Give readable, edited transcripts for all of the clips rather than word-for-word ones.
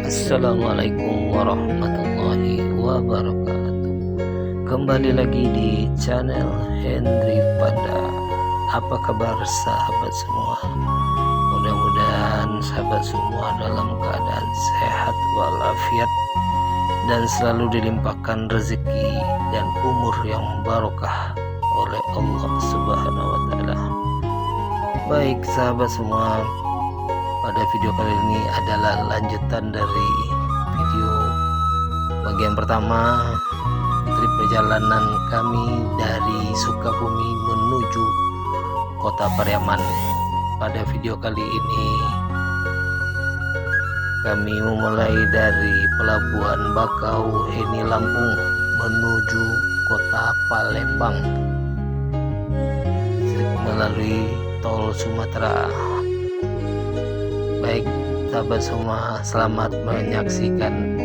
Assalamualaikum warahmatullahi wabarakatuh. Kembali lagi di channel Henry Pada. Apa kabar sahabat semua? Mudah-mudahan sahabat semua dalam keadaan sehat walafiat dan selalu dilimpahkan rezeki dan umur yang barokah oleh Allah Subhanahu wa taala. Baik sahabat semua, pada video kali ini adalah lanjutan dari video bagian pertama trip perjalanan kami dari Sukabumi menuju Kota Pariaman. Pada video kali ini kami memulai dari Pelabuhan Bakau Heni Lampung menuju Kota Palembang melalui tol Sumatera. Baik sahabat semua, selamat menyaksikan.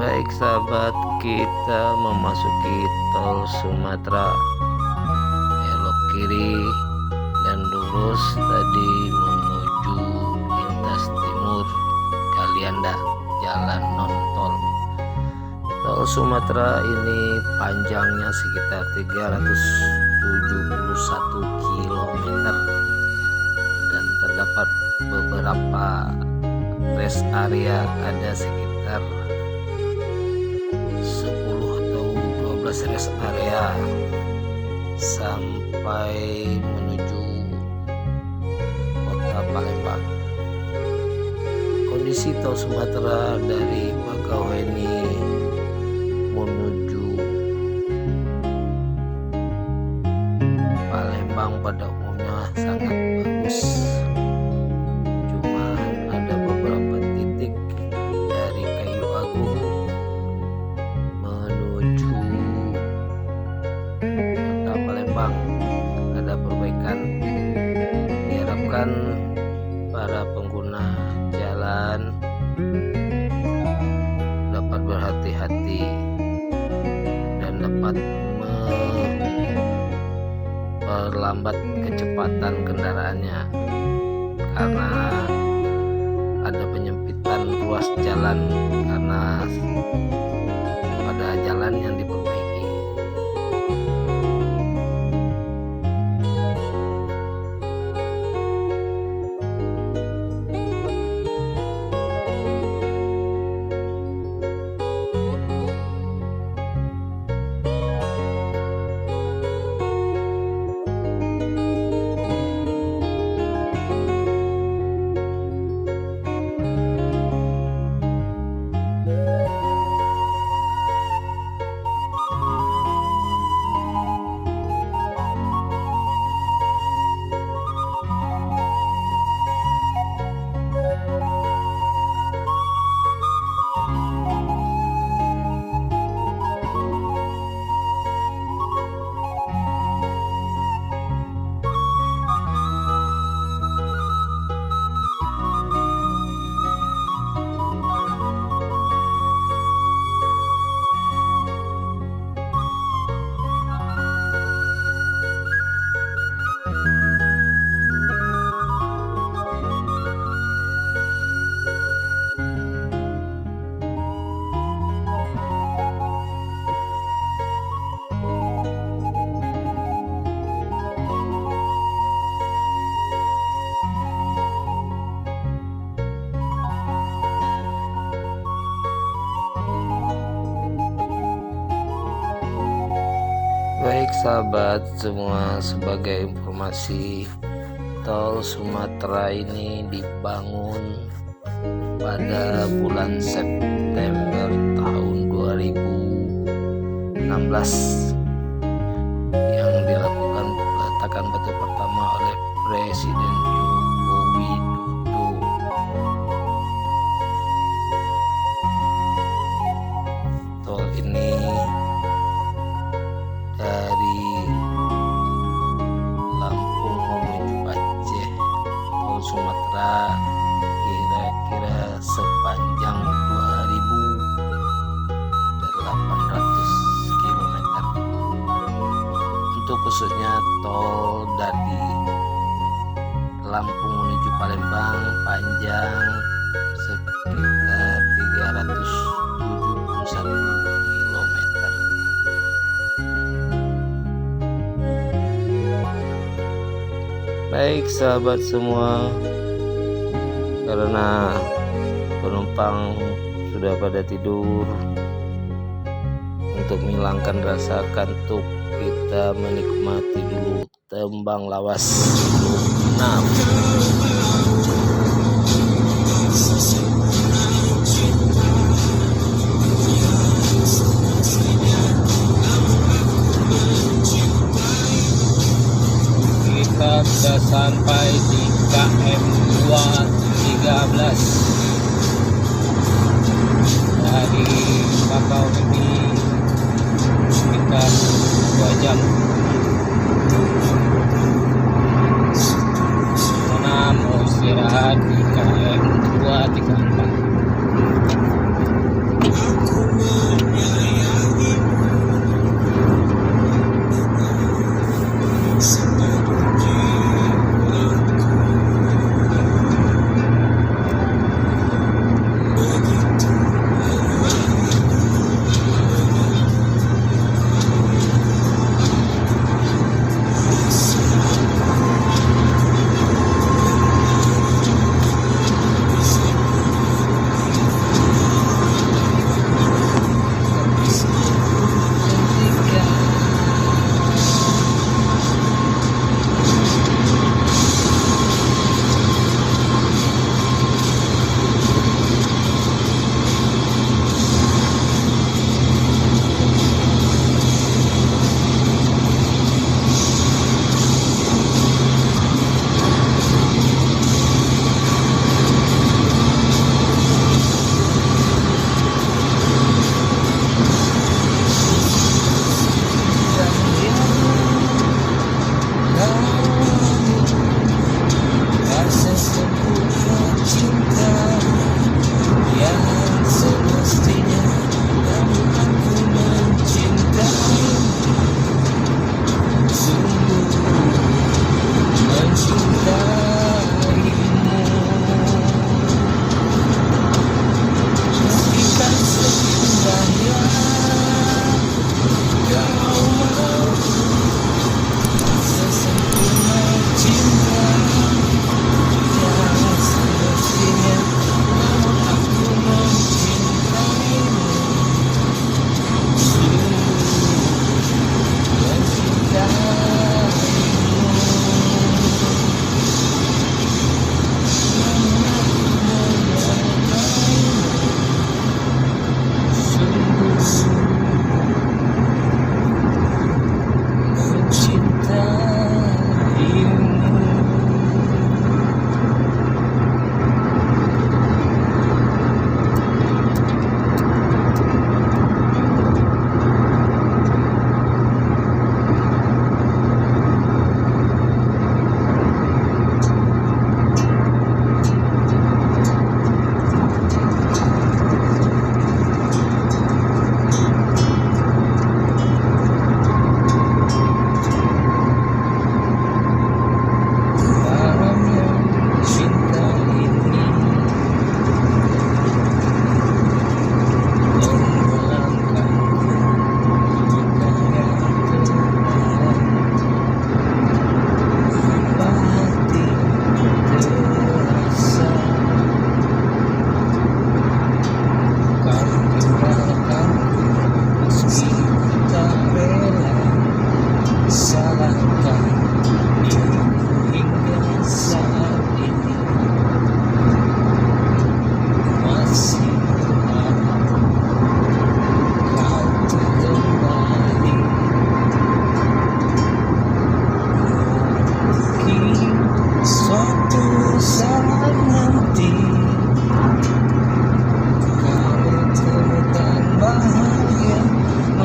Baik sahabat, kita memasuki tol Sumatera, belok kiri dan lurus tadi menuju lintas timur Kalianda, jalan non tol. Tol Sumatera ini panjangnya sekitar 371 km dan terdapat beberapa rest area, ada sekitar 10 atau 12 rest area sampai menuju Kota Palembang. Kondisi tol Sumatera dari Bakauheni menuju Palembang pada umumnya sangat bagus. Cuma ada beberapa titik dari Kayu Agung menuju Kota Palembang ada perbaikan. Diharapkan para pengguna jalan dapat berhati-hati dan dapat memperlambat kecepatan kendaraannya karena ada penyempitan ruas jalan karena pada jalan Baik sahabat semua, sebagai informasi, tol Sumatera ini dibangun pada bulan September tahun 2016 yang dilakukan peletakan batu pertama oleh Presiden Joko Widodo. Tol ini dari Lampung menuju Aceh, tol Sumatera kira-kira sepanjang 2.800 km. Untuk khususnya tol dari Lampung menuju Palembang panjang sekitar 371 km. Baik sahabat semua, karena penumpang sudah pada tidur, untuk menghilangkan rasa kantuk kita menikmati dulu tembang lawas 6. Kita sudah sampai di KM 213 dari Bakau ini sekitar 2 jam. Karena mau istirahat di KM 234.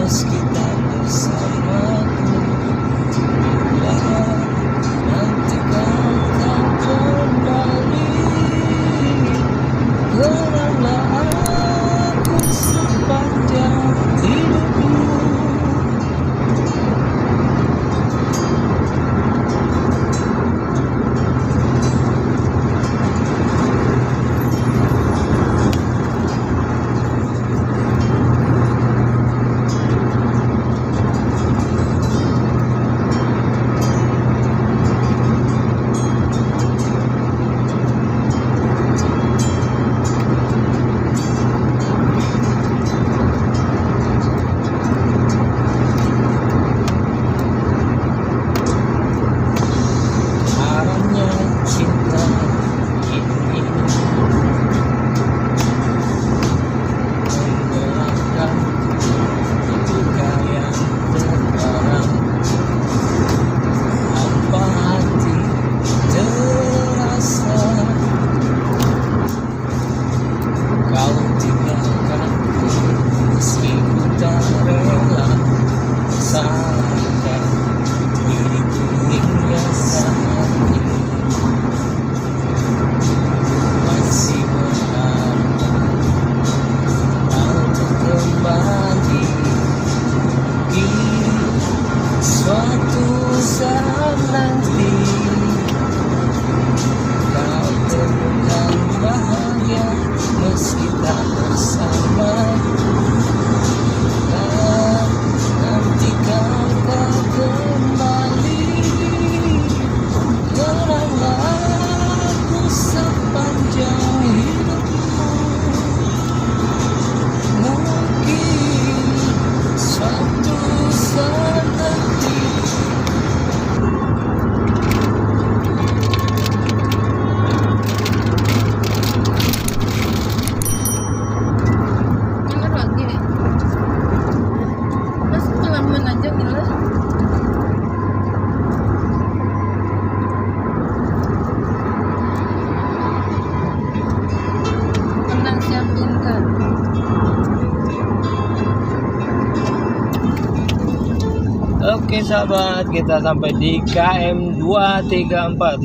meski tak bersamaku. Nanti kau akan kembali, kenanglah aku sepanjang hidupku. Haramnya cinta ini membelakang luka yang terdalam. Apa hati terasa kau tinggalkan, meski ku tak rela sangka diriku hingga saat ini masih berharap kau kembali di suatu saat nanti. Kau temukan bahagia meski tak bersama. Nanti kau akan kembali, kenanglah aku sepanjang hidupku. Mungkin suatu saat nanti. Dengar lagi. Mas pengalaman aja jelas. Tenang siapin kan. Oke sahabat, kita sampai di KM 234,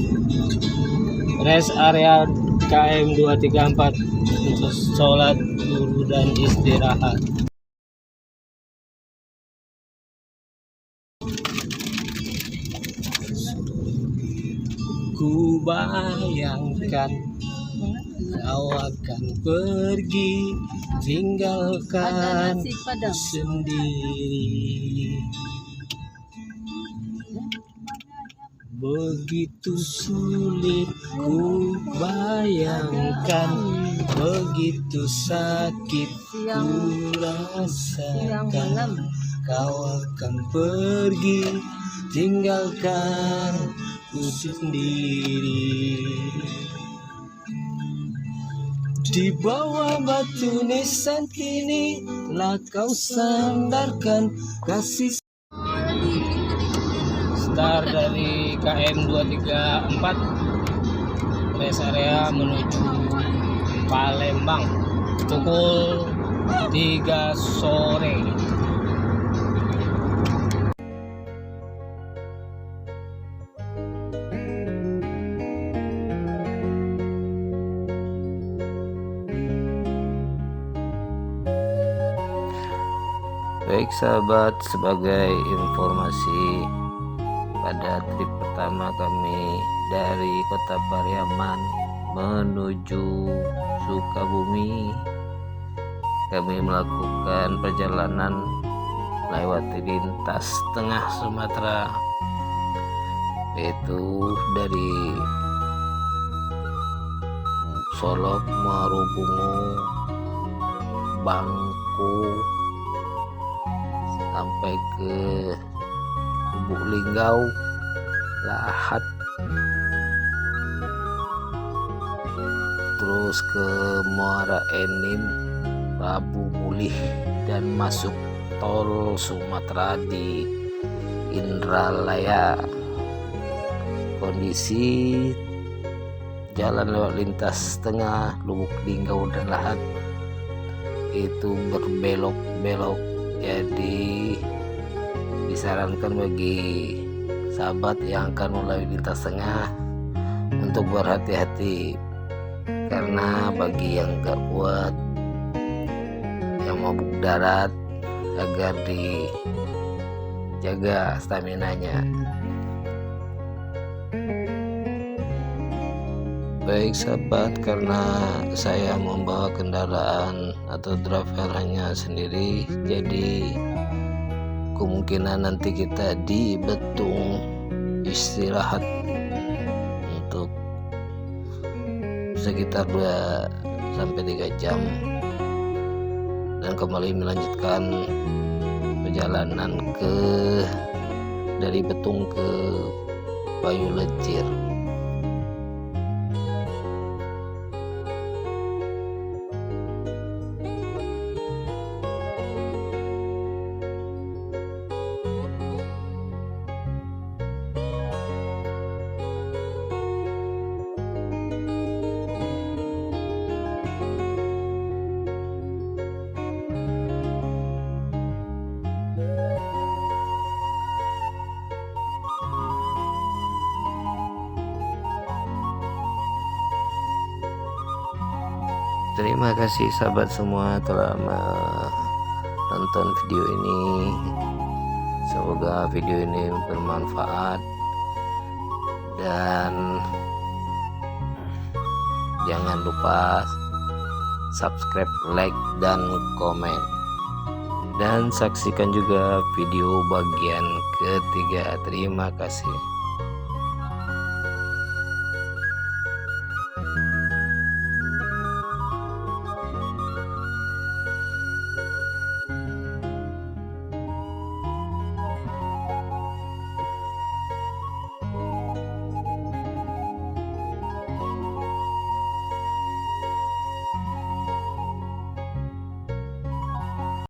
rest area KM 234 untuk sholat dulu dan istirahat. Ku bayangkan kau akan pergi, tinggalkan Nasi Padang. sendiri. Begitu sulit ku bayangkan, begitu sakit ku rasakan. Kau akan pergi, tinggalkan ku sendiri. Di bawah batu nisan kini telah kau sandarkan kasih. Start dari KM 234, rest area menuju Palembang pukul 3 sore. Baik sahabat, sebagai informasi, pada trip pertama kami dari Kota Pariaman menuju Sukabumi, kami melakukan perjalanan melewati lintas tengah Sumatera, yaitu dari Solok, Marubungu, Bangku sampai ke Lubuk Linggau, Lahat, terus ke Muara Enim, Rabu Mulih, dan masuk tol Sumatera di Indralaya. Kondisi jalan lewat lintas tengah Lubuk Linggau dan Lahat itu berbelok-belok Jadi disarankan bagi sahabat yang akan melalui lintas tengah untuk berhati-hati, karena bagi yang gak kuat, yang mabuk darat, agar dijaga staminanya. Baik sahabat, karena saya membawa kendaraan atau driver hanya sendiri, jadi kemungkinan nanti kita di Betung istirahat untuk sekitar 2-3 jam dan kembali melanjutkan perjalanan dari Betung ke Bayu Lecir. Terima kasih sahabat semua telah menonton video ini. Semoga video ini bermanfaat, dan jangan lupa subscribe, like, dan komen, dan saksikan juga video bagian ketiga. Terima kasih.